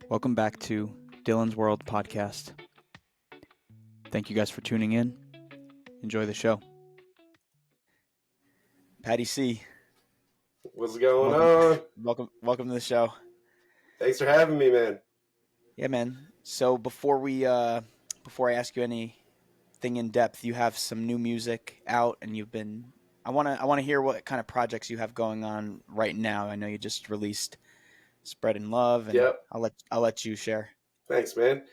Welcome back to Dylan's World podcast. Thank you guys for tuning in. Enjoy the show. Patty C, What's going welcome, on? welcome to the show. Thanks for having me, man. Yeah, man. So before I ask you anything in depth, you have some new music out, and I want to hear what kind of projects you have going on right now. I know you just released Spreadin Love, and Yep. I'll let you share. Thanks, man.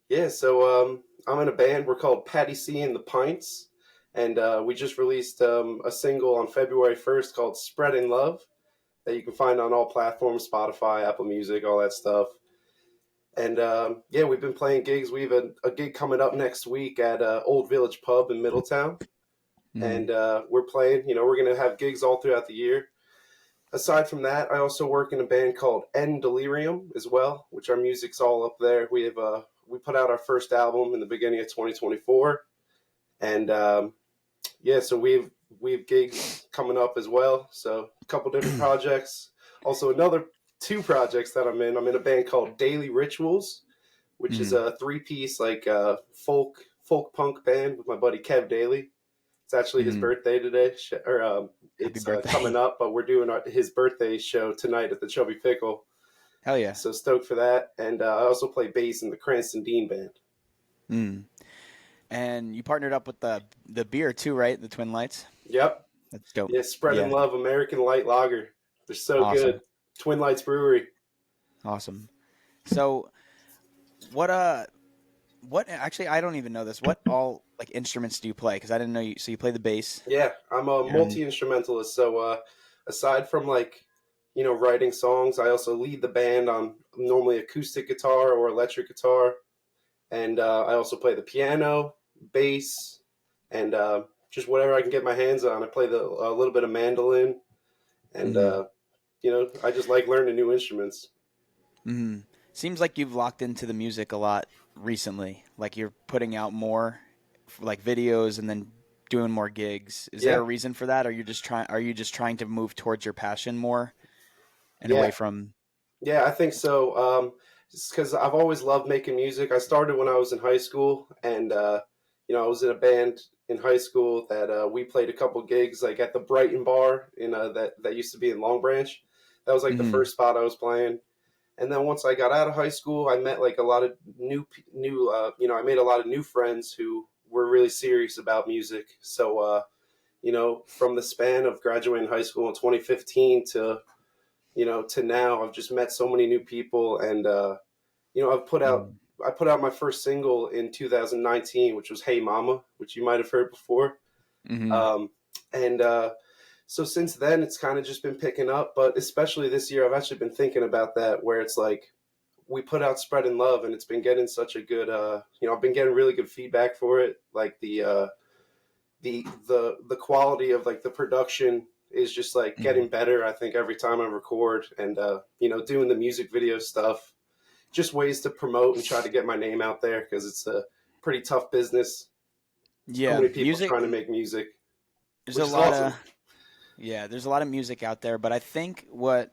Yeah, so I'm in a band. We're called Patty C and the Pints, and we just released a single on February 1st called Spreadin Love that you can find on all platforms, Spotify, Apple Music, all that stuff. And yeah, we've been playing gigs. We have a gig coming up next week at Old Village Pub in Middletown. And we're playing, we're going to have gigs all throughout the year. Aside from that, I also work in a band called Delirium as well, which our music's all up there. We put out our first album in the beginning of 2024, and yeah, so we have gigs coming up as well. So a couple different projects. Also, another two projects that I'm in. I'm in a band called Daily Rituals, which is a three-piece folk punk band with my buddy Kev Daly. It's actually his birthday today, or it's coming up, but we're doing his birthday show tonight at the Chubby Pickle. Hell yeah. So stoked for that. And I also play bass in the Cranston Dean Band. And you partnered up with the beer too, right? The Twin Lights? Yep. That's dope. Yeah, Spreadin Love American Light Lager. They're so Awesome. good. Twin Lights Brewery. Awesome. So what actually, I don't even know this. What all instruments do you play? Because I didn't know you. So you play the bass. Yeah, I'm a multi-instrumentalist. So aside from writing songs, I also lead the band on normally acoustic guitar or electric guitar. And I also play the piano, bass, and just whatever I can get my hands on. I play a little bit of mandolin. And, I just like learning new instruments. Mm-hmm. Seems like you've locked into the music a lot recently. Like you're putting out more videos and then doing more gigs. Is there a reason for that? Or are you just trying to move towards your passion more and away from? Yeah, I think so. Just because I've always loved making music. I started when I was in high school, and I was in a band in high school that we played a couple gigs at the Brighton Bar in that used to be in Long Branch. That was the first spot I was playing. And then once I got out of high school, I met a lot of I made a lot of new friends who were really serious about music. So, from the span of graduating high school in 2015 to now, I've just met so many new people. And, I put out my first single in 2019, which was Hey Mama, which you might have heard before. So since then, it's kind of just been picking up. But especially this year, I've actually been thinking about that, where it's we put out Spreadin Love, and it's been getting such a good, I've been getting really good feedback for it. The quality of the production is just getting better, I think, every time I record, and doing the music video stuff, just ways to promote and try to get my name out there, because it's a pretty tough business. Yeah, so many people trying to make music. There's a lot there's a lot of music out there, but I think what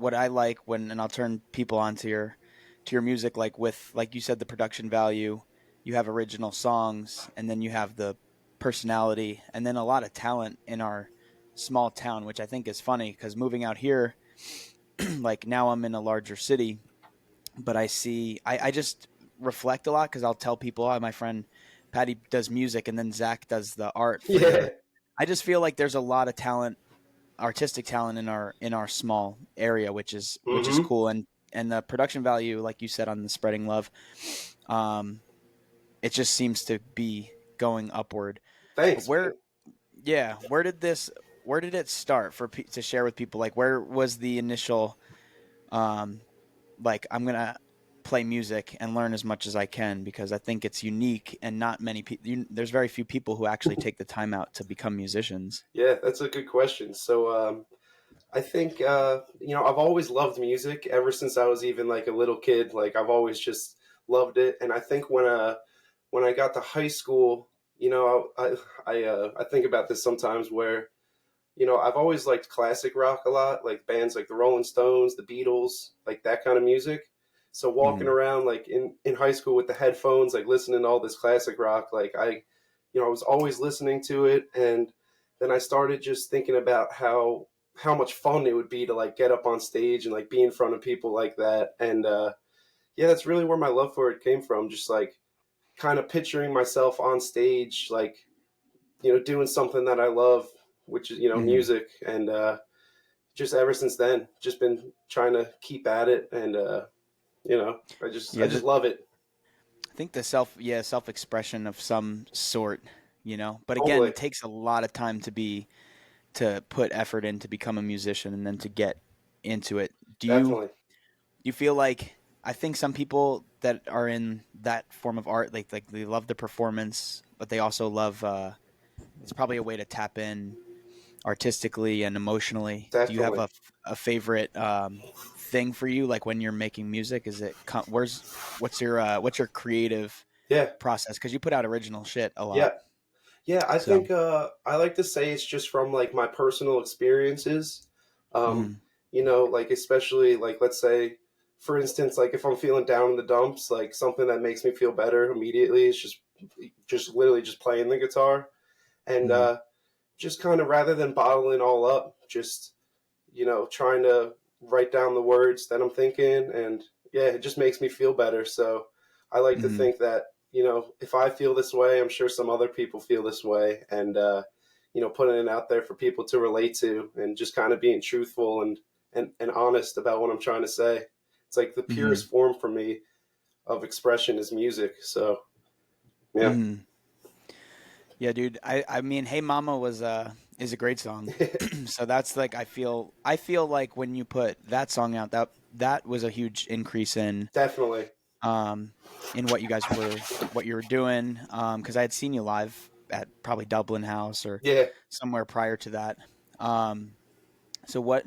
I like and I'll turn people on to your music, like you said, the production value, you have original songs, and then you have the personality, and then a lot of talent in our small town, which I think is funny, because moving out here, now I'm in a larger city, but I just reflect a lot, because I'll tell people, my friend Patty does music, and then Zach does the art. I just feel like there's a lot of talent, artistic talent in our small area, which is cool, and the production value, like you said, on the Spreadin Love, it just seems to be going upward. Thanks. Where did it start to share with people? Where was the initial, I'm gonna play music and learn as much as I can, because I think it's unique, and not many people. There's very few people who actually take the time out to become musicians. Yeah, that's a good question. So I think I've always loved music ever since I was even a little kid. I've always just loved it, and I think when I got to high school, I think about this sometimes, where I've always liked classic rock a lot, like bands like the Rolling Stones, the Beatles, that kind of music. So walking Mm-hmm. around like in high school with the headphones, like listening to all this classic rock, like I was always listening to it. And then I started just thinking about how much fun it would be to like get up on stage and like be in front of people like that. And yeah, that's really where my love for it came from. Just like kind of picturing myself on stage, like, doing something that I love, which is, Mm-hmm. music. And just ever since then, just been trying to keep at it. And, I Yeah, just love it. I think the self expression of some sort, you know. But again, Totally. it takes a lot of time to put effort in to become a musician and then to get into it. Definitely. Do you feel like I think some people that are in that form of art, like they love the performance, but they also love it's probably a way to tap in artistically and emotionally. Do you have Definitely. a favorite thing for you, like when you're making music? Is it what's your creative Yeah. process? Because you put out original shit a Yeah. lot. Yeah. I So, think I like to say it's just from like my personal experiences. Um, mm, like especially like let's say, for instance, like if I'm feeling down in the dumps, like something that makes me feel better immediately is just literally just playing the guitar. And mm, just kind of rather than bottling all up, just trying to write down the words that I'm thinking, and yeah, it just makes me feel better. So I like to mm, think that if I feel this way, I'm sure some other people feel this way, and putting it out there for people to relate to, and just kind of being truthful and honest about what I'm trying to say. It's like the mm, purest form for me of expression is music. So yeah. mm. Yeah, dude. I mean, Hey Mama was is a great song. So that's like I feel like when you put that song out, that was a huge increase Definitely. um in what you were doing, because I had seen you live at probably Dublin House or Yeah. somewhere prior to that. Um so what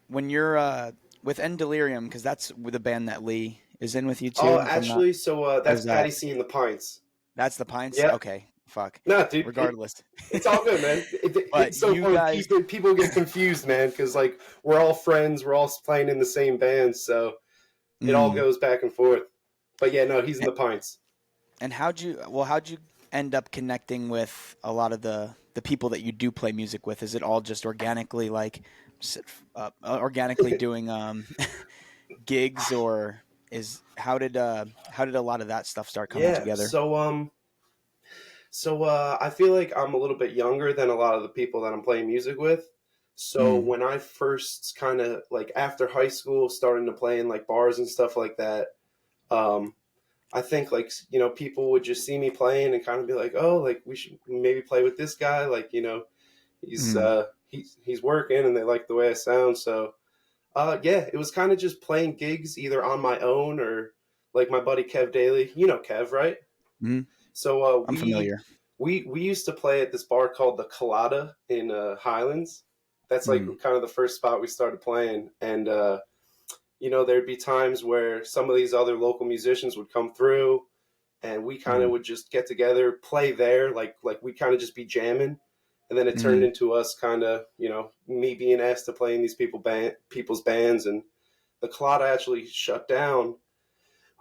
when you're with End Delirium, because that's with the band that Lee is in with you Oh, too, if I'm not. actually, so Or that's is that Patty C and the Pints. that's the Pints? Yeah. Okay, fuck. No, dude, Regardless. it's all good, man. But It's so you fun. guys People get confused, man, because like we're all friends, we're all playing in the same band, so it all mm, goes back and forth. But yeah, no, he's in the Pints. and how'd you end up connecting with a lot of the people that you do play music with? Is it all just organically, like organically doing gigs, or is how did a lot of that stuff start coming Yeah, together? so I feel like I'm a little bit younger than a lot of the people that I'm playing music with. So Mm, when I first kind of like after high school, starting to play in like bars and stuff like that, um, I think like people would just see me playing and kind of be like, oh, like we should maybe play with this guy, like mm, he's working and they like the way I sound. So yeah, it was kind of just playing gigs either on my own or like my buddy Kev Daly, Kev, right? mm. So I'm familiar. we used to play at this bar called the Colada in Highlands. That's like Mm, kind of the first spot we started playing, and there'd be times where some of these other local musicians would come through, and we kind of mm, would just get together, play there, like we kind of just be jamming, and then it turned mm, into us kind of me being asked to play in these people's bands, and the Colada actually shut down.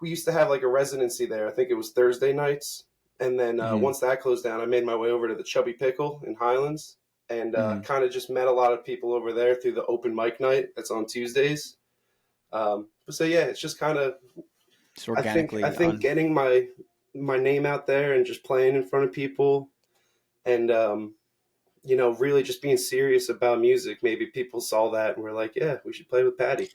We used to have like a residency there. I think it was Thursday nights, and then mm, once that closed down, I made my way over to the Chubby Pickle in Highlands, and mm. kind of just met a lot of people over there through the open mic night that's on Tuesdays. But so yeah, it's just kind of Just I organically think on. getting my name out there and just playing in front of people, and really just being serious about music. Maybe people saw that and were like, yeah, we should play with Patty.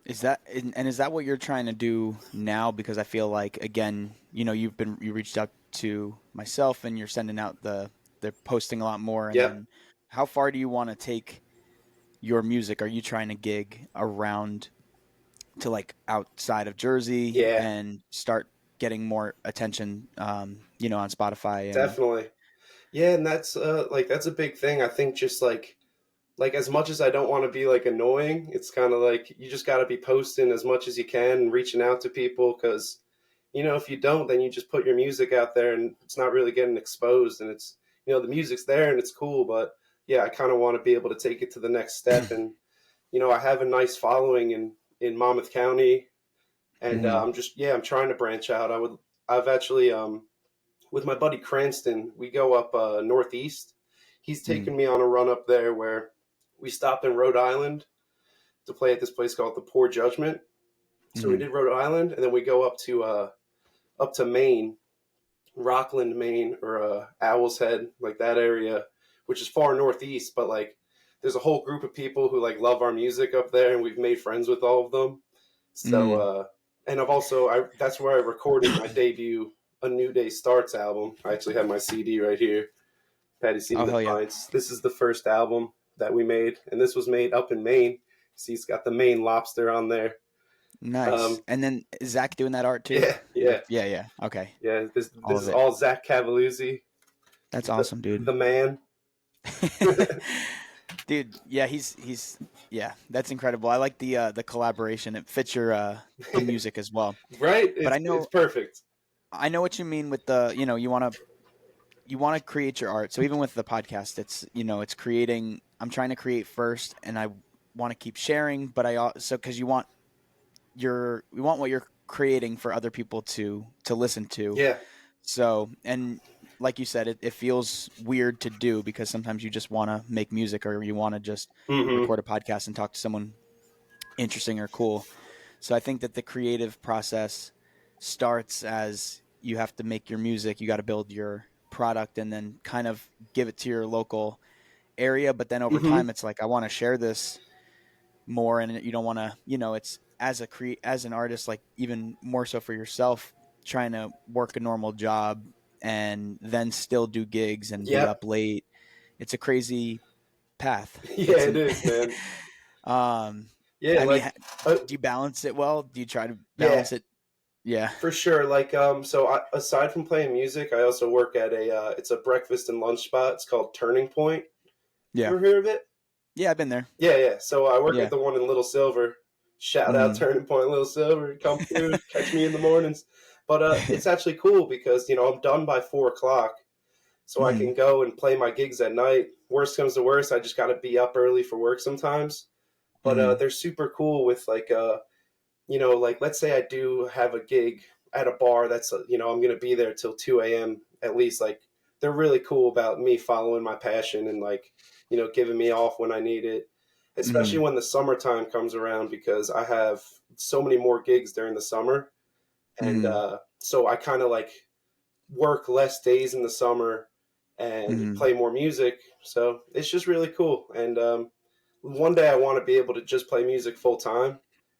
Is that and is that what you're trying to do now? Because I feel like again, you reached out to myself and you're sending out they're posting a lot more. And Yep. then how far do you want to take your music? Are you trying to gig around to like outside of Jersey Yeah, and start getting more attention, on Spotify and definitely. Yeah, and that's that's a big thing. I think just like as much as I don't want to be like annoying, it's kind of like you just got to be posting as much as you can and reaching out to people, because if you don't, then you just put your music out there and it's not really getting exposed, and it's the music's there and it's cool, but yeah, I kind of want to be able to take it to the next step. And I have a nice following in Monmouth County, and Mm-hmm. I'm trying to branch out. I've actually with my buddy Cranston, we go up northeast. He's Mm-hmm. taken me on a run up there where we stop in Rhode Island to play at this place called the Poor Judgment. So we Mm-hmm. did Rhode Island, and then we go up to Maine, Rockland, Maine, or Owl's Head, like that area, which is far northeast. But like, there's a whole group of people who like love our music up there, and we've made friends with all of them. So, and I that's where I recorded my debut A New Day Starts album. I actually have my CD right here, Patty C Oh, and the hell yeah. Pints. This is the first album that we made, and this was made up in Maine. See, it's got the Maine lobster on there. Nice. Um, And then is Zach doing that art too? yeah, yeah, Yeah, yeah. Okay. yeah. All This of is it. all Zach Cavalluzzi, That's awesome, dude. the man. Dude, yeah, he's yeah, that's incredible. I like the collaboration. It fits your music as well. Right? But It's perfect. I know what you mean with the, you want to create your art. So even with the podcast, it's creating. I'm trying to create first, and I want to keep sharing. But I also because we want what you're creating for other people to listen to. Yeah. So and like you said, it feels weird to do because sometimes you just want to make music or you want to just Mm-hmm. record a podcast and talk to someone interesting or cool. So I think that the creative process starts as you have to make your music, you got to build your product and then kind of give it to your local area. But then over Mm-hmm. time, it's like, I want to share this more. And you don't want to, it's as an artist, like even more so for yourself, trying to work a normal job and then still do gigs and be Yep. up late. It's a crazy path. Yeah, It's it an, is, man. um, Yeah, I mean, like, uh, do you balance it well? Do you try to yeah, balance it? Yeah. for sure. Like, aside from playing music, I also work at it's a breakfast and lunch spot. It's called Turning Point. Yeah. You ever hear of it? Yeah, I've been there. Yeah, yeah. So I work at Yeah. the one in Little Silver. Shout out Mm. Turning Point, Little Silver. Come through, catch me in the mornings. But it's actually cool because I'm done by 4 o'clock, so I Mm. can go and play my gigs at night. Worst comes to worst, I just got to be up early for work sometimes. But Mm. they're super cool with like like let's say I do have a gig at a bar that's I'm gonna be there till 2 a.m. at least. Like they're really cool about me following my passion and like giving me off when I need it, especially Mm. when the summertime comes around because I have so many more gigs during the summer, and Mm. so I kind of like work less days in the summer and Mm. play more music. So it's just really cool. And one day I want to be able to just play music full time,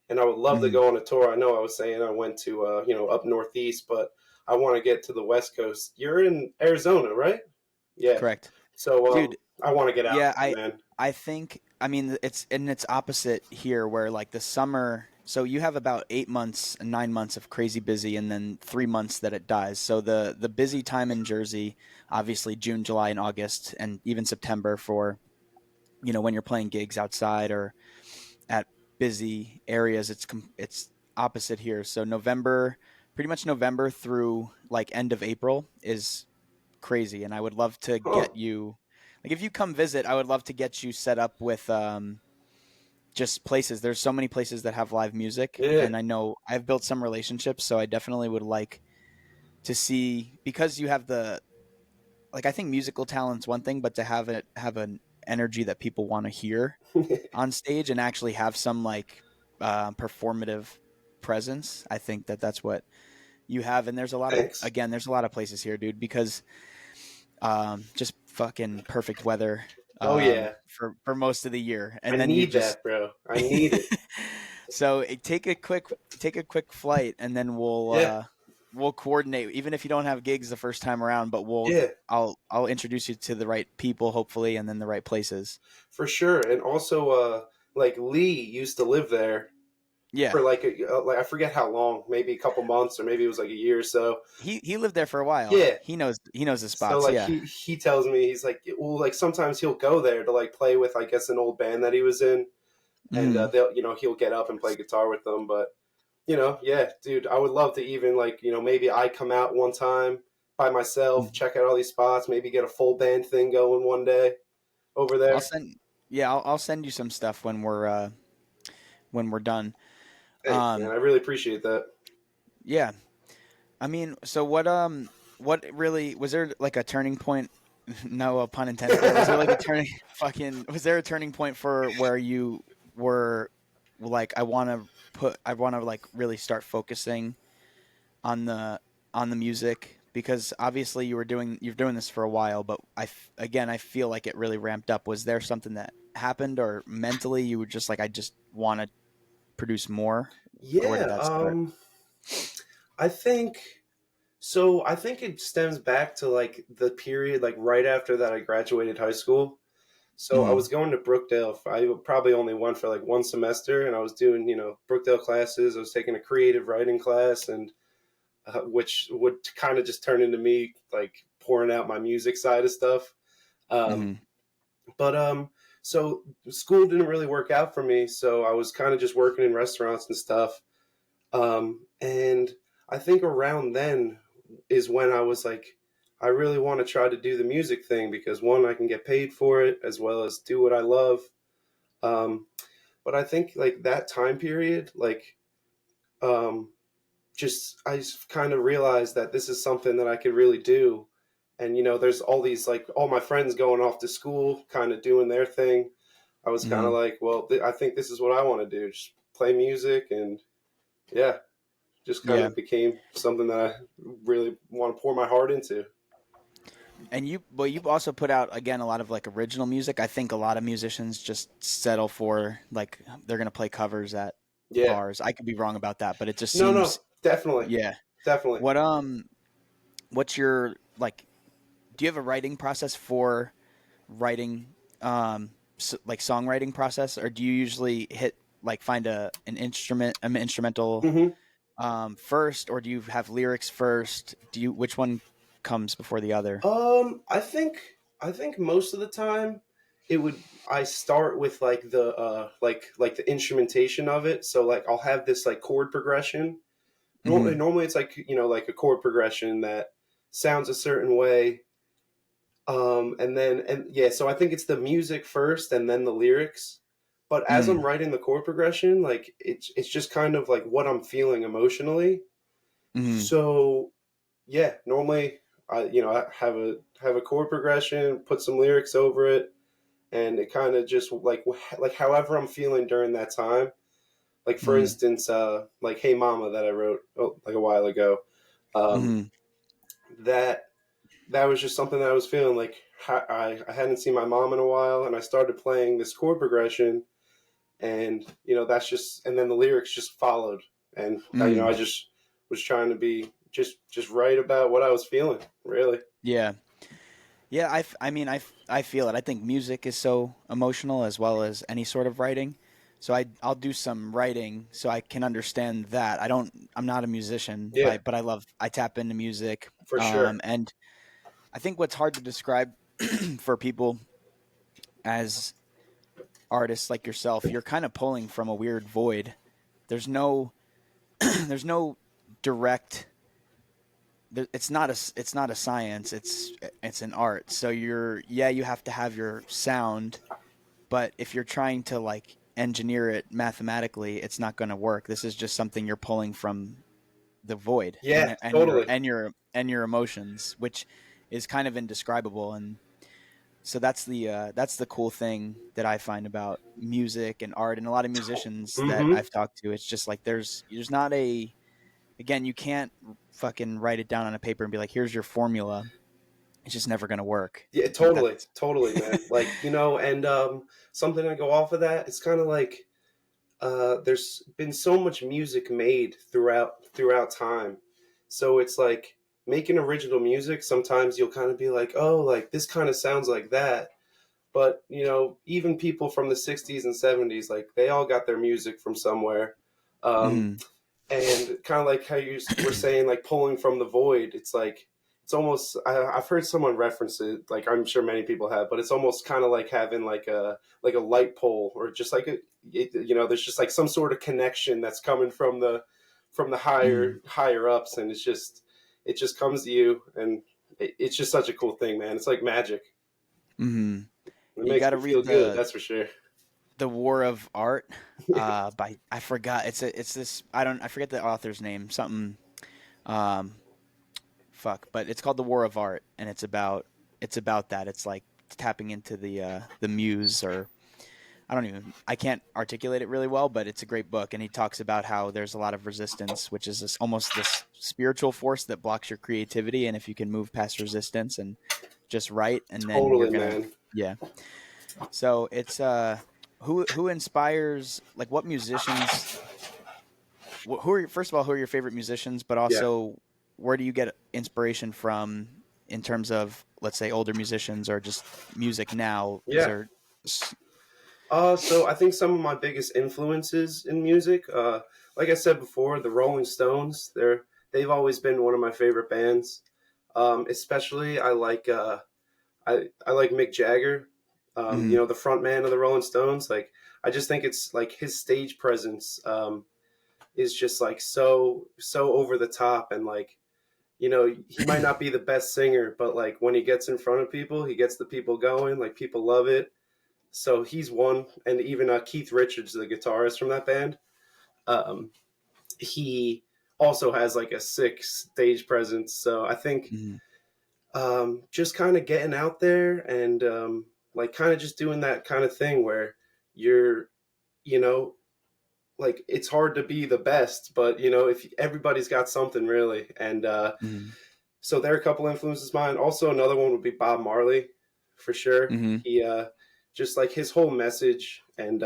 and I would love to Mm. go on a tour. I know I was saying I went to up northeast, but I want to get to the West Coast. You're in Arizona, right? Yeah. Correct. So Dude, I want to get out yeah, there, man. I think I mean it's opposite here where like the summer, so you have about 8 months, 9 months of crazy busy and then 3 months that it dies. So the busy time in Jersey, obviously June, July and August and even September for when you're playing gigs outside or at busy areas, it's opposite here. So November, pretty much November through like end of April is crazy, and I would love to Huh. get you, like if you come visit, I would love to get you set up with just places. There's so many places that have live music, Yeah. and I know I've built some relationships, so I definitely would like to see, because you have the, like, I think musical talent's one thing, but to have an energy that people want to hear on stage and actually have some like performative presence, I think that's what you have. And Thanks. there's a lot of places here, dude, because just fucking perfect weather Oh yeah. for most of the year, I and then you need just that, bro. I need it. so take a quick flight, and then Yeah. we'll coordinate, even if you don't have gigs the first time around. But Yeah. I'll introduce you to the right people, hopefully, and then the right places. For sure. And also, like Lee used to live there Yeah, for like I forget how long, maybe a couple months or maybe it was like a year or so. he lived there for a while. Yeah. He knows the So spots. like Yeah. he tells me he's like, well, like sometimes he'll go there to like play with I guess an old band that he was in, and Hmm. they'll he'll get up and play guitar with them. But yeah, dude, I would love to even like maybe I come out one time by myself, check out all these spots, maybe get a full band thing going one day over I'll there. send. Yeah, I'll send you some stuff when we're done. Thanks, man. I really appreciate that. Yeah. I mean, so what really was there like a turning point? No pun intended there. Was there like a turning fucking was there a turning point for where you were like I want to like really start focusing on the music because obviously you're doing this for a while, but again I feel like it really ramped up. Was there something that happened or mentally you were just like I just want to produce more, or where did Yeah, that start? I think so. I think it stems back to like the period like right after that I graduated high school. So I Mm-hmm. was going to Brookdale. I probably only went for like one semester, and I was doing Brookdale classes. I was taking a creative writing class, and which would kind of just turn into me like pouring out my music side of stuff. Um, Mm-hmm. but so school didn't really work out for me, so I was kind of just working in restaurants and stuff. And I think around then is when I was like, I really want to try to do the music thing because one, I can get paid for it as well as do what I love. Um, but I think like that time period, like, um, just I just kind of realized that this is something that I could really do. And there's all these like all my friends going off to school, kind of doing their thing. I was kind Mm-hmm. of like, well, I think this is what I want to do: just play music, and yeah, just kind Yeah. of became something that I really want to pour my heart into. And you've also put out again a lot of like original music. I think a lot of musicians just settle for like they're gonna play covers at Yeah. bars. I could be wrong about that, but it just No, no, seems definitely. yeah. Definitely. What what's your like? Do you have a writing process for writing like songwriting process, or do you usually hit like find an instrumental hmm first, or do you have lyrics first? Do you which one comes before the other? I think most of the time it would I start with like the instrumentation of it. So like I'll have this like chord progression. Mm-hmm. Normally it's like like a chord progression that sounds a certain way. And yeah, so I think it's the music first and then the lyrics. But as I'm Mm-hmm. writing the chord progression, like it's just kind of like what I'm feeling emotionally. Mm-hmm. So yeah, normally I have a chord progression, put some lyrics over it, and it kind of just like however I'm feeling during that time. Like for Mm-hmm. instance, like "Hey Mama" that I wrote like a while ago. Um, Mm-hmm. that that was just something that I was feeling like I hadn't seen my mom in a while, and I started playing this chord progression, and that's just and then the lyrics just followed, and I Mm-hmm. just was trying to be just right about what I was feeling, really. Yeah. Yeah, I mean, I feel it. I think music is so emotional as well as any sort of writing. So I'll do some writing so I can understand that. I'm not a musician, Yeah, but I tap into music. for sure. And I think what's hard to describe for people as artists like yourself, you're kind of pulling from a weird void. There's no there's no direct it's not a science, it's an art. So you have to have your sound, but if you're trying to like engineer it mathematically, it's not going to work. This is just something you're pulling from the void Yeah, totally. and your emotions, which is kind of indescribable. And so that's the cool thing that I find about music and art and a lot of musicians that Mm-hmm. I've talked to. It's just like there's not a again, you can't fucking write it down on a paper and be like, here's your formula. It's just never going to work. Yeah, I think totally, that's totally, man. Like and something I go off of that. It's kind of like there's been so much music made throughout time, so it's like making original music. Sometimes you'll kind of be like, oh, like this kind of sounds like that. But even people from the '60s and '70s, like they all got their music from somewhere. Um, mm, and kind of like how you were saying, like pulling from the void. It's like it's almost I've heard someone reference it, like I'm sure many people have, but it's almost kind of like having like a light pole, or just like there's just like some sort of connection that's coming from the mm, higher ups, and it just comes to you, and it's just such a cool thing, man. It's like magic. mm. It You makes got to me feel read good, the that's for sure. The War of Art Yeah, by I forgot it's this I forget the author's name, something um fuck, but it's called The War of Art, and it's about that. It's like tapping into the muse, or I can't articulate it really well, but it's a great book, and he talks about how there's a lot of resistance, which is almost this spiritual force that blocks your creativity, and if you can move past resistance and just write, and then you're totally, gonna, man. yeah. So it's who inspires, like, what musicians, who are first of all, who are your favorite musicians, but Yeah, also where do you get inspiration from in terms of, let's say, older musicians or just music now? Is yeah. there So I think some of my biggest influences in music, like I said before, the Rolling Stones. They've always been one of my favorite bands. Especially, I like Mick Jagger. Mhm. The front man of the Rolling Stones. Like, I just think it's like his stage presence is just like so over the top, and like, he might not be the best singer, but like when he gets in front of people, he gets the people going. Like, people love it. So he's one, and even Keith Richards, the guitarist from that band, um, he also has like a sick stage presence. So I think Mhm. just kind of getting out there and like kind of just doing that kind of thing where you're, you know, like it's hard to be the best, but if everybody's got something really, and Mhm. so there are a couple influences of mine. Also, another one would be Bob Marley, for sure. Mhm. He just like his whole message, and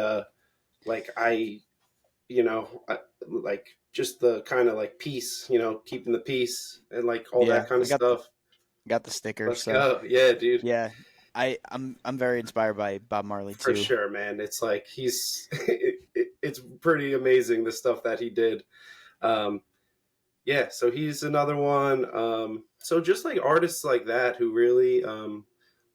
like like just the kind of like peace, keeping the peace and like all Yeah, that kind I of stuff. got the sticker, Let's so go, yeah, dude. yeah. I'm very inspired by Bob Marley For too. sure, man. It's like it's pretty amazing the stuff that he did. Um, yeah, so he's another one. So just like artists like that who really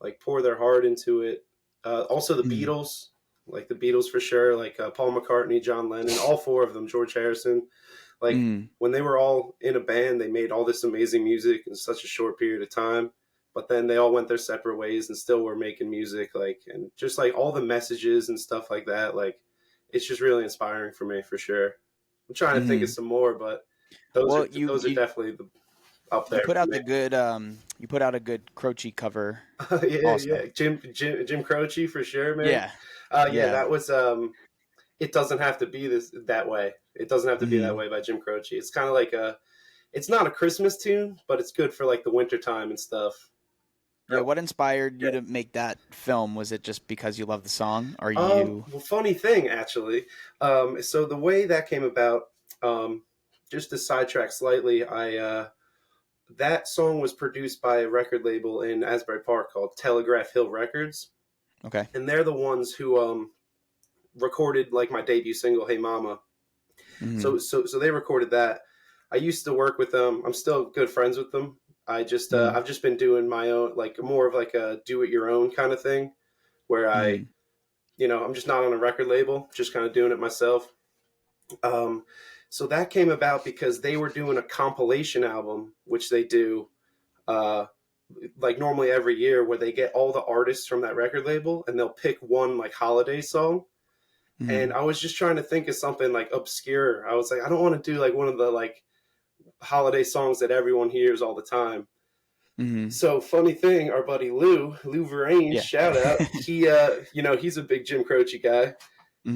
like pour their heart into it. Also the Mhm. Beatles, like the Beatles for sure, like Paul McCartney, John Lennon, all four of them, George Harrison. Like Mhm. when they were all in a band, they made all this amazing music in such a short period of time. But then they all went their separate ways and still were making music, like, and just like all the messages and stuff like that. Like, it's just really inspiring for me, for sure. I'm trying to think of Mhm. some more, but those Well, are those are definitely up you there put for out me. the good you put out a good Croce cover Yeah, also. yeah, Jim Croce for sure, man. Yeah. Yeah, Yeah. that was It doesn't have to be that way. It doesn't have to be that Mhm. way by Jim Croce. It's kind of like it's not a Christmas tune, but it's good for like the winter time and stuff. Yeah, what inspired Yeah. you to make that film? Was it just because you love the song? Or you Well, funny thing, actually. So the way that came about, um, just to sidetrack slightly, I that song was produced by a record label in Asbury Park called Telegraph Hill Records, Okay. and they're the ones who recorded like my debut single, "Hey Mama." Mhm. So they recorded that. I used to work with them. I'm still good friends with them. Mhm. I've just been doing my own, like more of like a do it your own kind of thing, where Mhm. I'm just not on a record label, just kind of doing it myself. Um, so that came about because they were doing a compilation album, which they do uh, like normally every year, where they get all the artists from that record label and they'll pick one like holiday song. And Mhm. I was just trying to think of something like obscure. I was like, I don't want to do like one of the like holiday songs that everyone hears all the time. Mhm. So funny thing, our buddy Lou Verrain, Yeah. shout out. He, he's a big Jim Croce guy,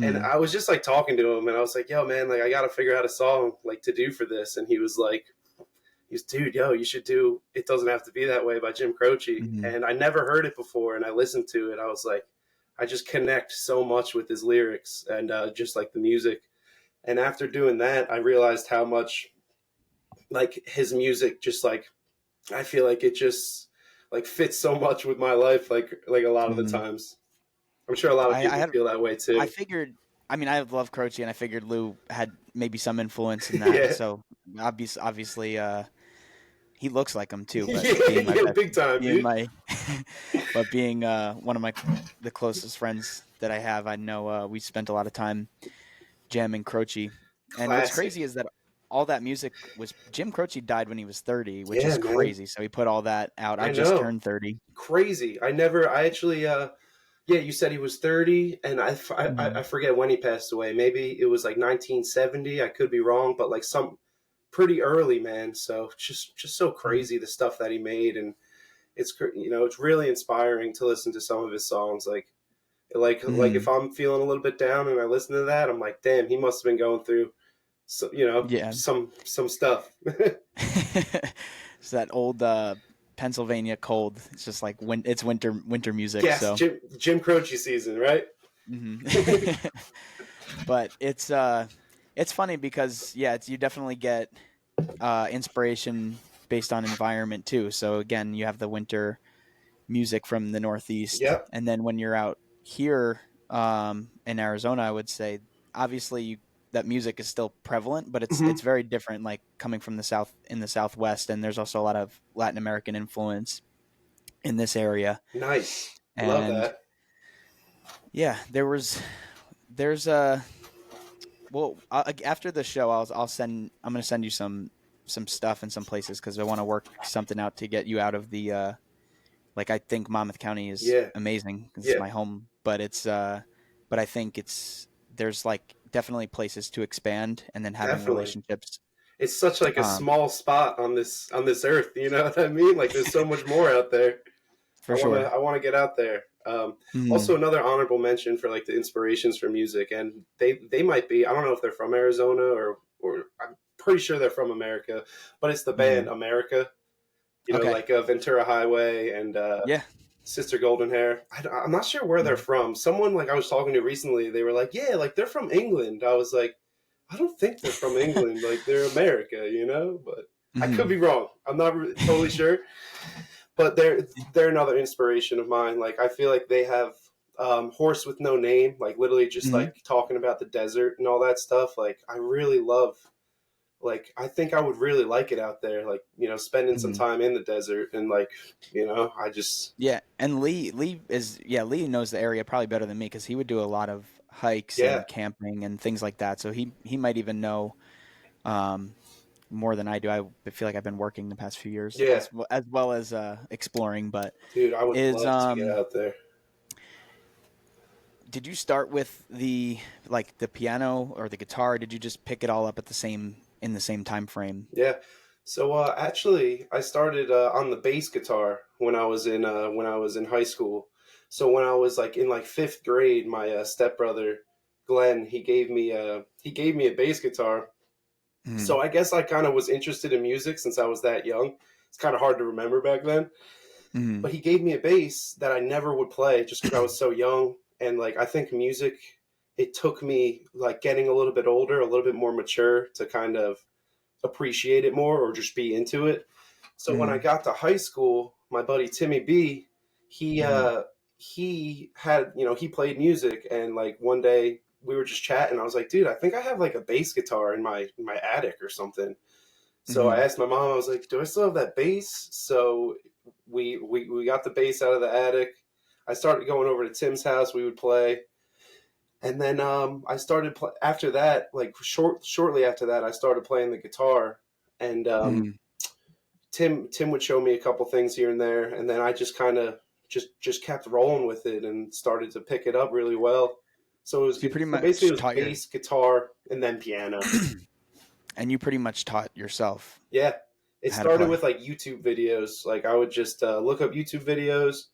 and Mhm. I was just like talking to him, and I was like, "Yo, man, like I got to figure out a song like to do for this." And he was like, "Dude, yo, you should do It Doesn't Have to Be That Way by Jim Croce." Mhm. And I never heard it before, and I listened to it. I was like, I just connect so much with his lyrics and just like the music. And after doing that, I realized how much like his music just like I feel like it just like fits so much with my life, like a lot of the Mhm. times. I'm sure a lot of I people had feel that way I too. figured. I mean, I love Croce, and I figured Lou had maybe some influence in that. Yeah. So obviously, he looks like him too. But Yeah, being my yeah, big time, being dude. my, but being one of the closest friends that I have, I know we spent a lot of time jamming Croce. And what's Classic. crazy is that all that music was Jim Croce died when he was 30, which Yeah, is man. crazy. So he put all that out. I I just know. turned 30. Crazy. I actually Yeah, you said he was 30, and I Mhm. forget when he passed away. Maybe it was like 1970. I could be wrong, but like some pretty early, man. So just so Mhm. crazy the stuff that he made, and it's really inspiring to listen to some of his songs. Like if Mhm. I'm feeling a little bit down and I listen to that, I'm like, damn, he must have been going through Yeah. some stuff. It's that old Pennsylvania cold. It's just like it's winter music. Yes, So, Jim Croce season, right? mhm. But it's funny because yeah, you definitely get inspiration based on environment too. So again, you have the winter music from the Northeast, Yep. and then when you're out here in Arizona, I would say obviously that music is still prevalent, but it's Hmm. very different. Like coming from the south in the Southwest, and there's also a lot of Latin American influence in this area. Nice. Love And that. yeah, there's a well after the show, I'm gonna send you some stuff and some places because I want to work something out to get you out of the like I think Monmouth County is Yeah. amazing because it's Yeah. my home, but I think there's like definitely places to expand and then having Definitely. relationships. It's such like a Um, small spot on this earth. You know what I mean? Like there's so much more out there. for sure. I wanna get out there. Also, Mm, another honorable mention for like the inspirations for music, and they might be. I don't know if they're from Arizona or I'm pretty sure they're from America, but it's the band mm. America. Okay. Like Ventura Highway and Yeah. Sister Golden Hair. I'm not sure where they're Mm, from. Someone like I was talking to recently, they were like, "Yeah, like they're from England." I was like, "I don't think they're from England. Like they're America." But I could mm. be wrong. I'm not totally sure. But they're another inspiration of mine. Like I feel like they have Horse with No Name, like literally just Mm, like talking about the desert and all that stuff. Like I really love. Like I think I would really like it out there. Like spending some mm. time in the desert and like I just Yeah, and Lee knows the area probably better than me because he would do a lot of hikes yeah and camping and things like that. So he might even know um, more than I do. I feel like I've been working the past few years yeah as well as exploring. But dude, I would is love to get out there. did you start with the piano or the guitar? Or did you just pick it all up at the same time frame? Yeah. So actually, I started on the bass guitar when I was in high school. So when I was like in like fifth grade, my stepbrother Glenn he gave me a bass guitar. Mm, So I guess I kind of was interested in music since I was that young. It's kind of hard to remember back then. mm, But he gave me a bass that I never would play just because I was so young. And like I think music, it took me like getting a little bit older, a little bit more mature to kind of appreciate it more or just be into it. So when I mm, got to high school, my buddy Timmy B, he mm, uh he had he played music, and like one day we were just chatting. I was like, dude, I think I have like a bass guitar in my attic or something. So I mm, asked my mom, I was like, do I still have that bass? So we got the bass out of the attic. I started going over to Tim's house. We would play, and then I started after that, like shortly after that, I started playing the guitar, and mm. Tim would show me a couple things here and there, and then I just kind of just kept rolling with it and started to pick it up really well. So So you pretty so basically it much was taught your bass, guitar, and then piano. and you pretty much taught yourself Yeah, it how to started play. with like YouTube videos. Like I would just look up YouTube videos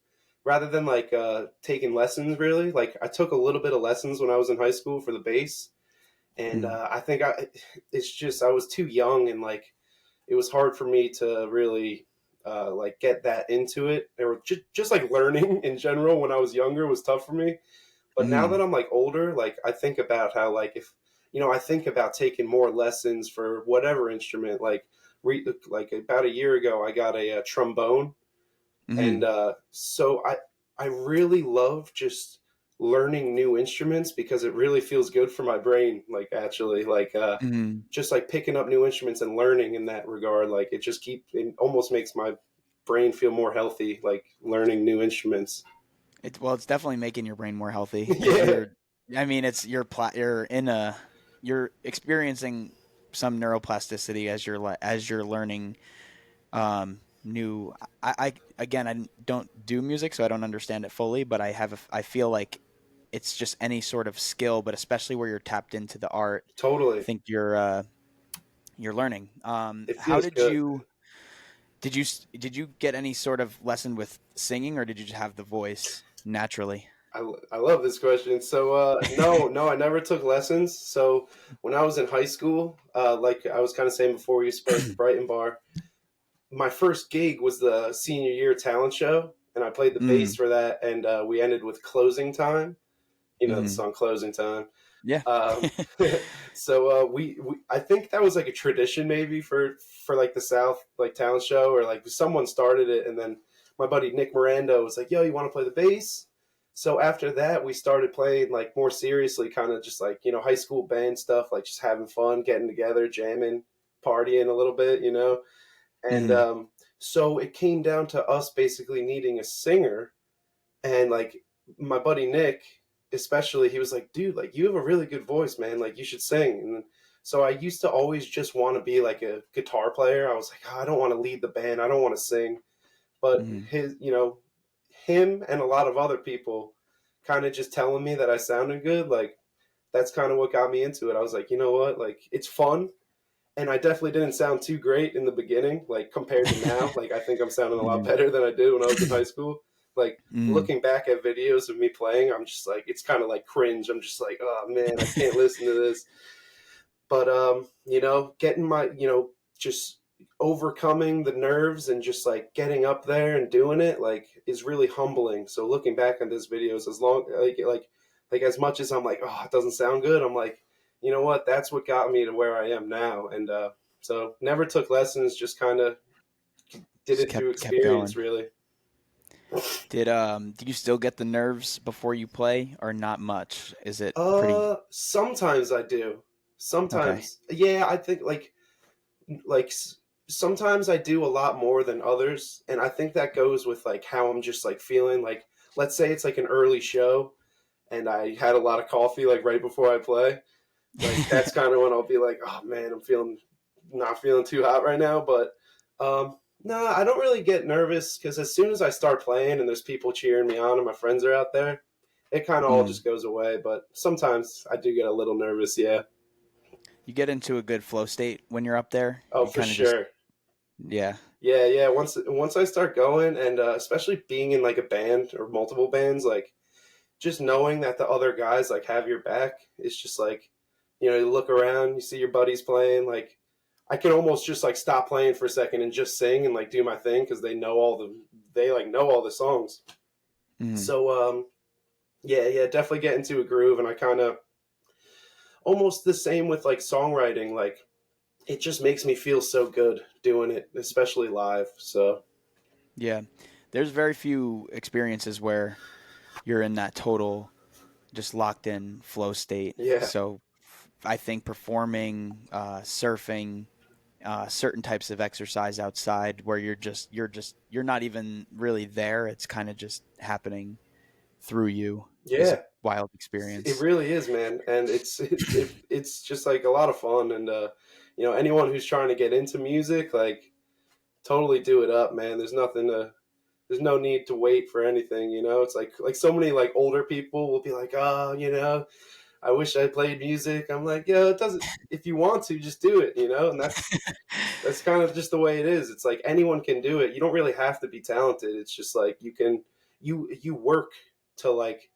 rather than like taking lessons. Really, like I took a little bit of lessons when I was in high school for the bass, and Mm, I think it's just I was too young, and like it was hard for me to really like get that into it. Or just like learning in general when I was younger was tough for me. But now that mm, I'm like older, like I think about how like if I think about taking more lessons for whatever instrument. Like about a year ago, I got a trombone, and mm, so I really love just learning new instruments because it really feels good for my brain. Like actually, like mm. just like picking up new instruments and learning in that regard, like it almost makes my brain feel more healthy. Like learning new instruments. It's definitely making your brain more healthy because Yeah. I mean, you're you're experiencing some neuroplasticity as you're learning new. I again, I don't do music, so I don't understand it fully. But I feel like it's just any sort of skill, but especially where you're tapped into the art. I Totally. think you're learning. It How feels did good. you did you get any sort of lesson with singing, or did you just have the voice naturally? I love this question. So, no, I never took lessons. So, when I was in high school, like I was kind of saying before, we used to play at the Brighton Bar. My first gig was the senior year talent show, and I played the bass Mm, for that. And we ended with "Closing Time." You know the mm, song "Closing Time." yeah. Um, so I think that was like a tradition maybe for like the South like talent show, or like someone started it, and then my buddy Nick Miranda was like, "Yo, you want to play the bass?" So after that, we started playing like more seriously, kind of just like high school band stuff, like just having fun, getting together, jamming, partying a little bit, and Mm, so it came down to us basically needing a singer, and like my buddy Nick, especially, he was like, "Dude, like you have a really good voice, man. Like you should sing." And so I used to always just want to be like a guitar player. I was like, "Oh, I don't want to lead the band. I don't want to sing." But mm, him and a lot of other people kind of just telling me that I sounded good, like that's kind of what got me into it. I was like, you know what? Like it's fun. And I definitely didn't sound too great in the beginning, like compared to now. Like I think I'm sounding a lot mm, better than I did when I was in high school. Like mm. looking back at videos of me playing, I'm just like it's kind of like cringe. I'm just like, oh man, I can't listen to this. But getting my just overcoming the nerves and just like getting up there and doing it like is really humbling. So looking back on these videos, as long like as much as I'm like, oh, it doesn't sound good, I'm like, you know what? That's what got me to where I am now. And so never took lessons, just kind of did Just it through kept experience, going. really. Did you still get the nerves before you play, or not much? Is it pretty Sometimes I do. okay? Sometimes, yeah, I think like sometimes I do a lot more than others, and I think that goes with like how I'm just like feeling. Like, let's say it's like an early show, and I had a lot of coffee like right before I play. Like that's kind of when I'll be like, oh man, I'm feeling not feeling too hot right now. But no, I don't really get nervous because as soon as I start playing and there's people cheering me on and my friends are out there, it kind of all Mm. just goes away. But sometimes I do get a little nervous. Yeah. You get into a good flow state when you're up there. Oh, You for kind of just sure. yeah. Yeah, yeah. Once I start going, and especially being in like a band or multiple bands, like just knowing that the other guys like have your back, it's just like, you look around, you see your buddies playing. Like, I can almost just like stop playing for a second and just sing and like do my thing because they like know all the songs. Mm. So yeah, yeah, definitely get into a groove, and I kind of almost the same with like songwriting. Like, it just makes me feel so good doing it, especially live. So Yeah. There's very few experiences where you're in that total just locked in flow state. yeah, So I think performing, surfing, certain types of exercise outside where you're not even really there. It's kind of just happening through you is a yeah. wild It experience. really is, man, and it's just like a lot of fun. And anyone who's trying to get into music, like totally do it up, man. There's no need to wait for anything. It's like so many like older people will be like, oh, I wish I played music. I'm like, yeah, it doesn't. If you want to, just do it, and that's kind of just the way it is. It's like anyone can do it. You don't really have to be talented. It's just like you work to like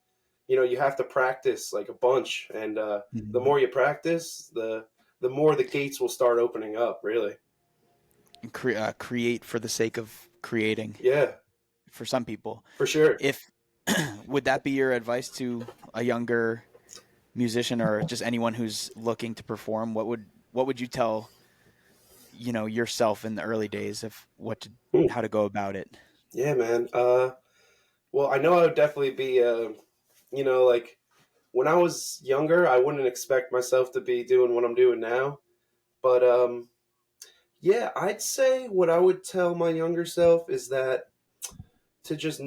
you have to practice like a bunch, and the Mhm. more you practice, the more the gates will start opening up. Really, Create for the sake of creating yeah, for some people. for sure. If would that be your advice to a younger musician or just anyone who's looking to perform? What would you tell yourself in the early days of Hmm. how to go about it? Yeah, man. Well, I know I would definitely be, like when I was younger, I wouldn't expect myself to be doing what I'm doing now. But yeah, I'd say what I would tell my younger self is that to just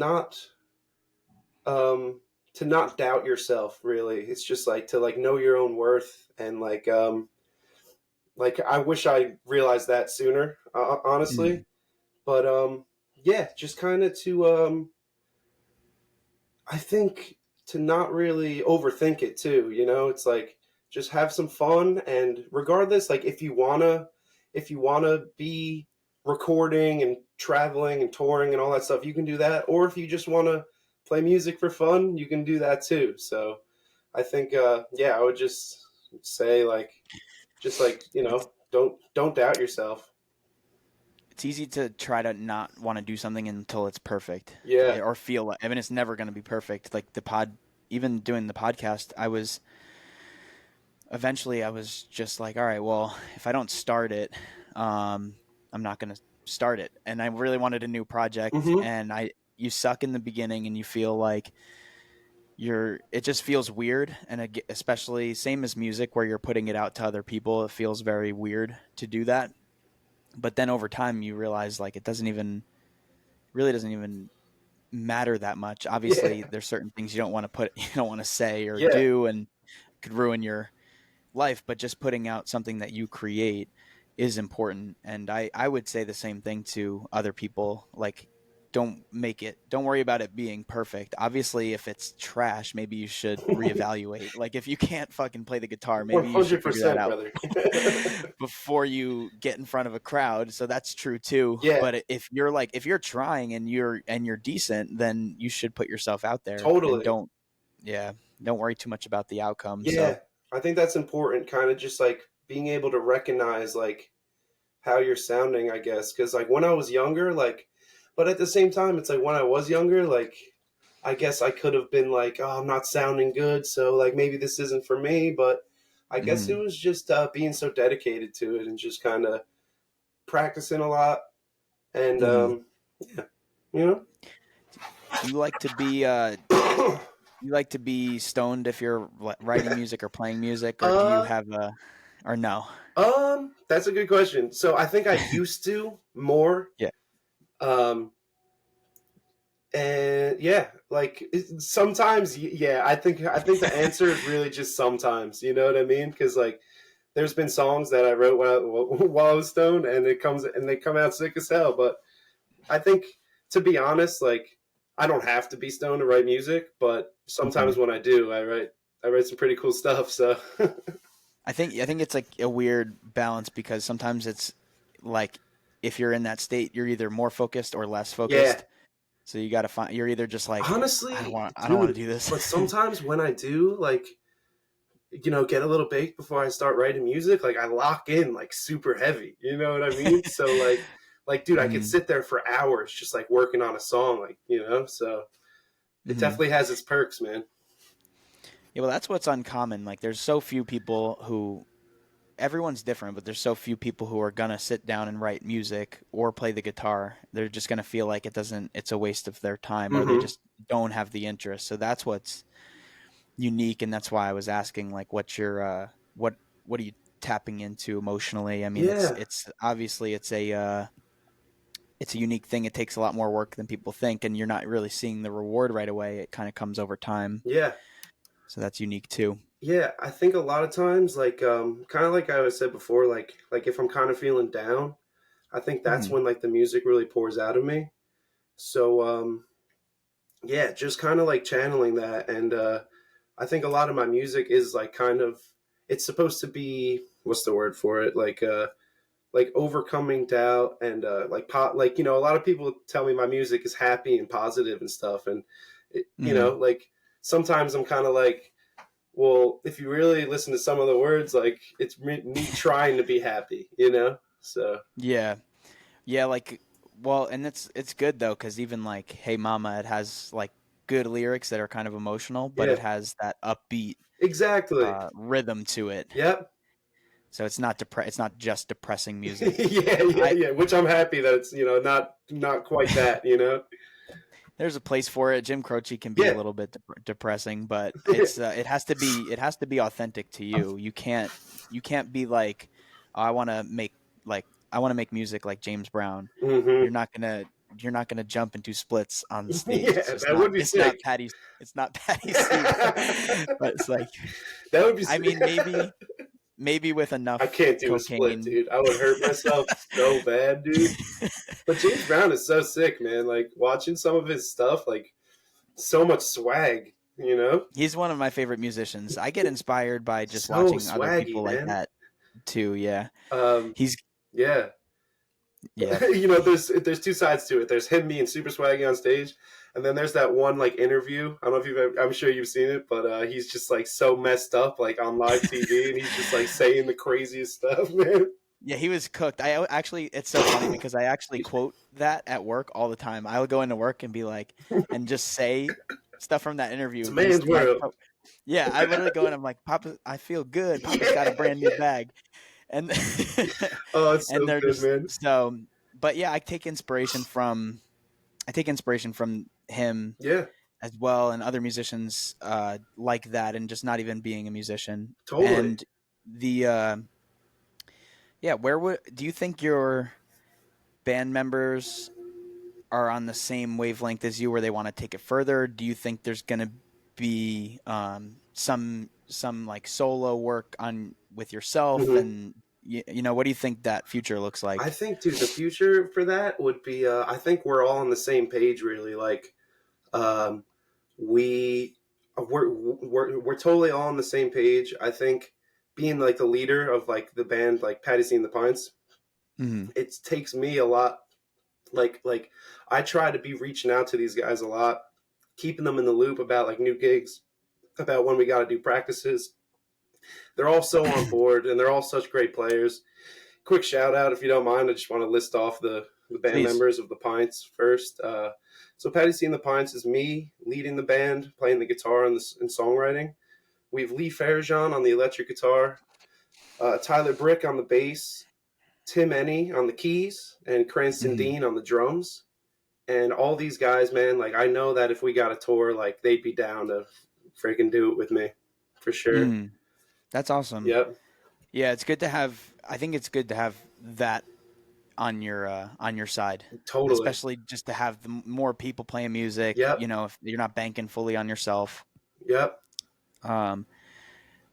um, not doubt yourself. Really, it's just like to like know your own worth, and like I wish I realized that sooner, honestly. Mm. But yeah, just kind of to I think to not really overthink it too, you know? It's like just have some fun, and regardless, like if you wanna be recording and traveling and touring and all that stuff, you can do that. Or if you just wanna play music for fun, you can do that too. So I think yeah, I would just say like, you It's know, don't doubt yourself. it's easy to try to not want to do something until it's perfect, Yeah. or feel like, I mean, it's never going to be perfect. Like even doing the podcast, eventually I was just like, all right, well, if I don't start it, I'm not going to start it. And I really wanted a new project, Mm-hmm. and you suck in the beginning and you feel like it just feels weird. And especially same as music where you're putting it out to other people, it feels very weird to do that. But then over time you realize like really doesn't even matter that much. Yeah. Obviously there's certain things you don't want to say or Yeah. do, and could ruin your life, but just putting out something that you create is important. And I would say the same thing to other people. Like, don't worry about it being perfect. Obviously, if it's trash, maybe you should reevaluate. Like, if you can't fucking play the guitar, maybe you should figure that 100%, out brother. before you get in front of a crowd. So that's true too. Yeah, But if you're trying and you're decent, then you should put yourself out there and totally. yeah, don't worry too much about the outcome. So Yeah, I think that's important, kind of just like being able to recognize like how you're sounding, I guess. Because like when I was younger, like, but at the same time, it's like when I was younger, like, I guess I could have been like, oh, I'm not sounding good, so like maybe this isn't for me. But I guess it mhm. was just being so dedicated to it and just kind of practicing a lot. And Mhm. yeah, you Do know. you like to be stoned if you're writing music or playing music, or do you uh, have a or no? that's a good question. So I think I used to more. Yeah. Um, and yeah, like sometimes, yeah. I think the answer is really just sometimes. You know what I mean? Because like, there's been songs that I wrote while I was stoned, and they come out sick as hell. But I think, to be honest, like I don't have to be stoned to write music, but sometimes Mhm. when I do, I write some pretty cool stuff. So I think it's like a weird balance because sometimes it's like if you're in that state, you're either more focused or less yeah, focused. So you got to find you're either just like honestly, I don't want to dude. do this. But sometimes when I do, like, get a little baked before I start writing music, like I lock in like super heavy. You know what I mean? So like dude, I could Mhm. sit there for hours just like working on a song, like. So it Mhm. definitely has its perks, man. Yeah, well, that's what's uncommon. Like, there's so few people who everyone's different, but there's so few people who are gonna sit down and write music or play the guitar. They're just gonna feel like it's a waste of their time, or they Mm-hmm. just don't have the interest. So that's what's unique, and that's why I was asking, like, what are you tapping into emotionally? I mean, Yeah, it's obviously it's a unique thing. It takes a lot more work than people think, and you're not really seeing the reward right away. It kind of comes over time, yeah, so that's unique too. yeah. I think a lot of times, like, kind of like I was said before, like if I'm kind of feeling down, I think that's Hmm. when like the music really pours out of me. So yeah, just kind of like channeling that. And I think a lot of my music is like kind of, it's supposed to be, what's the word for it, like overcoming doubt, and like, a lot of people tell me my music is happy and positive and stuff. And Hmm. like sometimes I'm kind of like, well, if you really listen to some of the words, like it's me trying to be happy. So Yeah. Yeah, like, well, and it's good though, because even like "Hey Mama," it has like good lyrics that are kind of emotional, but yeah, it has that upbeat exactly. rhythm to it. Yep. So it's not just depressing music. Yeah, yeah, I yeah. Which I'm happy that it's not quite that. There's a place for it. Jim Croce can be a Yeah. little bit depressing, but it has to be authentic to you. You can't be like, oh, I want to make music like James Brown. Hmm. You're not gonna you're not gonna jump into splits on the stage. Yeah, that would be sick. It's not Patty C. But it's like, That would be I sick. mean, maybe with I enough can't do a split, cocaine. dude. I would hurt myself so bad, dude. But James Brown is so sick, man. Like watching some of his stuff, like so much swag, you know? He's one of my favorite musicians. I get inspired by just So watching other swaggy, people like man. that too. Yeah. Um, He's yeah. yeah. You know, there's two sides to it. There's him being super swaggy on stage, and then there's that one like interview. I don't know if I'm sure you've seen it, but he's just like so messed up, like on live TV, and he's just like saying the craziest stuff, man. Yeah, he was cooked. Actually, it's so funny because I actually quote that at work all the time. I'll go into work and be like, and just say stuff from that It's interview. a man's world. Yeah, I literally go and I'm like, Papa, I feel good. Papa's got a brand new bag, and Oh, it's and so they're good, just man. so. But yeah, I take inspiration from him Yeah, as well and other musicians like that, and just not even being a musician. totally. And the yeah, where would do you think your band members are on the same wavelength as you, where they want to take it further? Do you think there's going to be some like solo work on with yourself, Hmm. and you know, what do you think that future looks I like? think, dude, the future for that would be. I think we're all on the same page, really. Like, um, we we're totally all on the same page. I think being like the leader of like the band, like Patty C and the Pints, Hmm. it takes me a lot. Like I try to be reaching out to these guys a lot, keeping them in the loop about like new gigs, about when we got to do practices. They're all so on board, and they're all such great players. Quick shout out, if you don't mind. I just want to list off the band Please. members of the Pints first. So Patty C and the Pints is me leading the band, playing the guitar and songwriting. We have Lee Fairjean on the electric guitar, Tyler Brick on the bass, Tim Enny on the keys, and Cranston Hmm. Dean on the drums. And all these guys, man, like I know that if we got a tour, like they'd be down to freaking do it with me, for sure. Hmm. That's awesome. Yep, Yeah, it's good to have. I think it's good to have that on your side, totally. especially just to have more people playing music. You Yep, know, if you're not banking fully on yourself. yep. Um,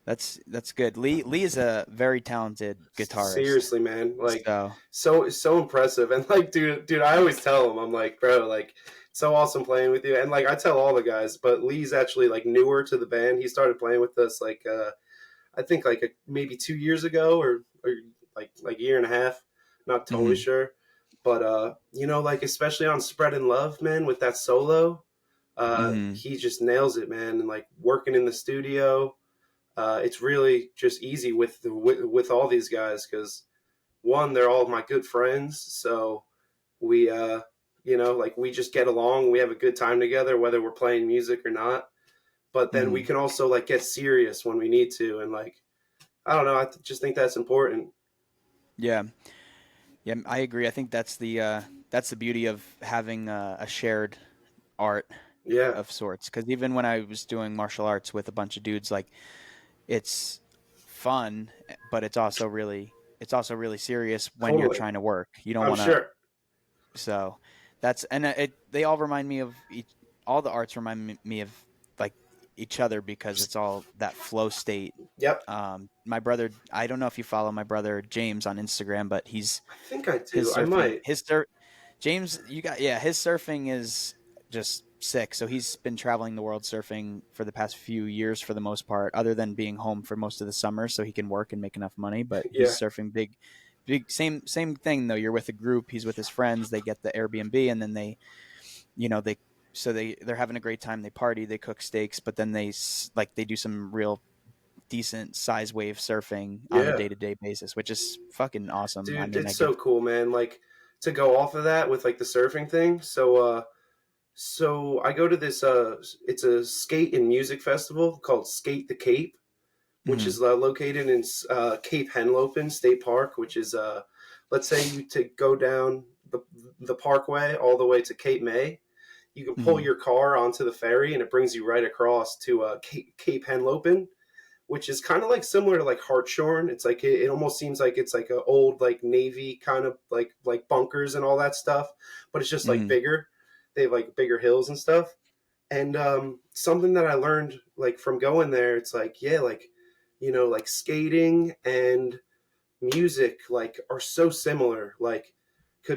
that's good. Lee is a very talented guitarist. Seriously, man, like So so impressive. And like, dude, I always tell him, I'm like, bro, like, so awesome playing with you. And like, I tell all the guys, but Lee's actually like newer to the band. He started playing with us like I think like maybe 2 years ago, or like a year and a half. Not totally mhm, sure, but you know, like especially on Spreadin' Love, man, with that solo, mhm, he just nails it, man. And like working in the studio, it's really just easy with all these guys because one, they're all my good friends, so we you know, like we just get along. We have a good time together, whether we're playing music or not. But then we mhm. can also like get serious when we need to, and like I don't know, just think that's important. Yeah, yeah, I agree. I think that's the beauty of having a shared art Yeah, of sorts. Because even when I was doing martial arts with a bunch of dudes, like it's fun, but it's also really serious when you're totally. trying to work. You don't I'm want to. sure. So that's and they all remind me of all the arts remind me of like each other because it's all that flow state. Yep, My brother, I don't know if you follow my brother James on Instagram, but I think I do. I might. his surf James, you got yeah, his surfing is just sick. So he's been traveling the world surfing for the past few years for the most part, other than being home for most of the summer so he can work and make enough money. But he's Yeah, surfing big same thing though. You're with a group, he's with his friends, they get the Airbnb and then you know, they're having a great time, they party, they cook steaks, but then they do some real decent size wave surfing on a yeah, day-to-day basis, which is fucking awesome. I dude, mean, it's so cool, man. Like to go off of that with like the surfing thing. So I go to this. It's a skate and music festival called Skate the Cape, which mhm, is located in Cape Henlopen State Park, which is let's say you to go down the parkway all the way to Cape May. You can pull mhm, your car onto the ferry, and it brings you right across to Cape Henlopen, which is kind of like similar to like Hartshorn. It's like it almost seems like it's like a old like Navy kind of like bunkers and all that stuff, but it's just like mhm, bigger. They have like bigger hills and stuff. And something that I learned like from going there, it's like yeah, like you know, like skating and music like are so similar. Like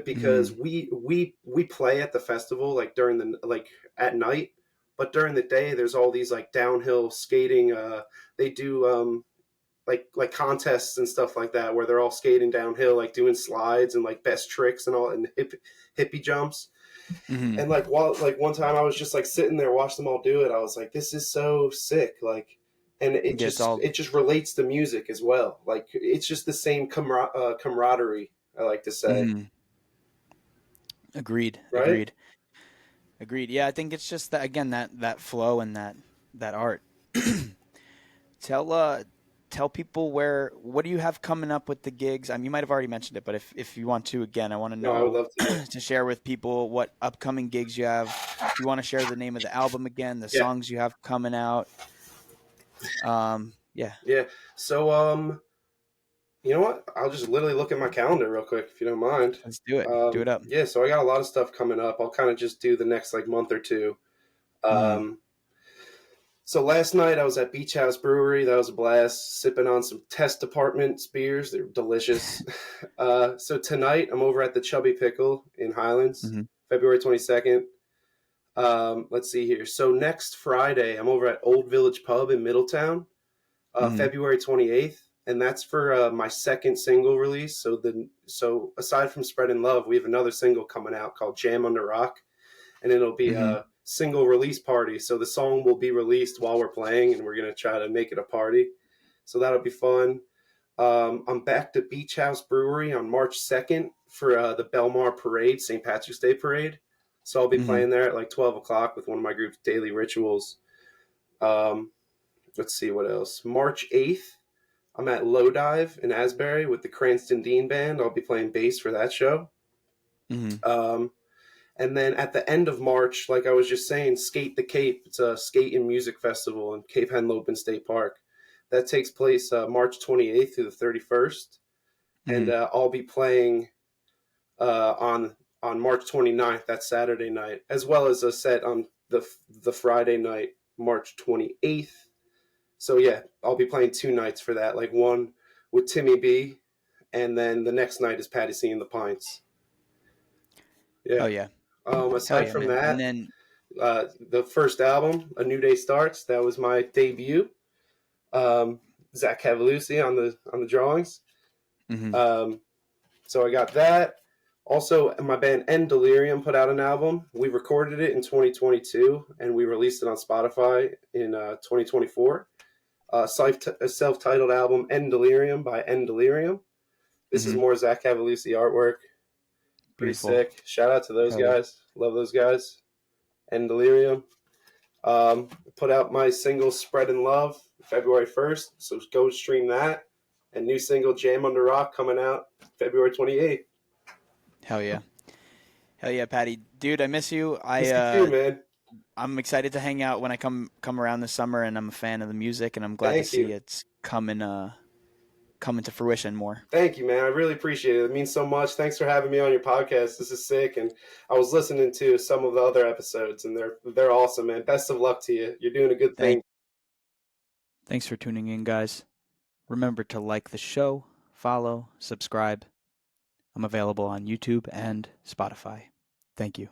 because Mm-hmm. we play at the festival like during the like at night, but during the day there's all these like downhill skating. They do like contests and stuff like that where they're all skating downhill, like doing slides and like best tricks and all and hippie jumps. Mm-hmm. And like while like one time I was just like sitting there watching them all do it, I was like, this is so sick. Like, and Yeah, it's all. it just relates to music as well. Like it's just the same camaraderie. I like to say, Mm-hmm. Agreed. right? Agreed. Agreed. Yeah, I think it's just that again that flow and that art. Tell tell people where what do you have coming up with the gigs? I mean, you might have already mentioned it, but if you want to again, I want to No, I would know love to. Yeah. to share with people what upcoming gigs you have. If you want to share the name of the album again, the Yeah. songs you have coming out. Yeah, Yeah. So, you know what? I'll just literally look at my calendar real quick if you don't mind. let's do it. Do it up. Yeah. So I got a lot of stuff coming up. I'll kind of just do the next like month or two. Mm-hmm. Um, so last night I was at Beach House Brewery. That was a blast. Sipping on some Test Department beers. They're delicious. So tonight I'm over at the Chubby Pickle in Highlands, Mm-hmm. February 22nd. Let's see here. So next Friday I'm over at Old Village Pub in Middletown. Mm-hmm. February 28th, and that's for my second single release. So aside from Spreadin' Love, we have another single coming out called Jam Under Rock, and it'll be Mm-hmm. a single release party. So the song will be released while we're playing, and we're gonna try to make it a party. So that'll be fun. I'm back to Beach House Brewery on March 2nd for the Belmar Parade, St. Patrick's Day Parade. So I'll be Mm-hmm. playing there at like 12 o'clock with one of my group's Daily Rituals. Um, let's see what else. March 8th, I'm at Low Dive in Asbury with the Cranston Dean Band. I'll be playing bass for that show. Mm-hmm. Um, and then at the end of March, like I was just saying, Skate the Cape. It's a skate and music festival in Cape Henlopen State Park. That takes place March 28th through the 31st. And Mm-hmm. I'll be playing on March 29th, that Saturday night, as well as a set on the Friday night, March 28th. So yeah, I'll be playing two nights for that. Like one with Timmy B, and then the next night is Patty C and the Pints. Hell Yeah. yeah. Hell Aside yeah, from man. And that, then the first album, A New Day Starts, that was my debut. Um, Zach Cavalucci on the drawings. mm-hmm. Um, so I got that. Also, my band Delirium put out an album. We recorded it in 2022, and we released it on Spotify in 2024. A self-titled album, Delirium by Delirium. This is Mm-hmm. more Zach Cavalucci artwork. Pretty Beautiful. sick. Shout out to those Hell yeah. guys. Love those guys. Delirium. Put out my single Spreadin' Love February 1st, so go stream that. And new single Jam Under Rock coming out February 28th. Hell yeah. Hell yeah, Patty. Dude, I miss you. Miss you too, man. I'm excited to hang out when I come around this summer, and I'm a fan of the music, and I'm glad to Thank see you. it's coming to fruition more. Thank you, man. I really appreciate it. It means so much. Thanks for having me on your podcast. This is sick. And I was listening to some of the other episodes, and they're awesome, man. Best of luck to you. You're doing a good thing. Thanks for tuning in, guys. Remember to like the show, follow, subscribe. I'm available on YouTube and Spotify. Thank you.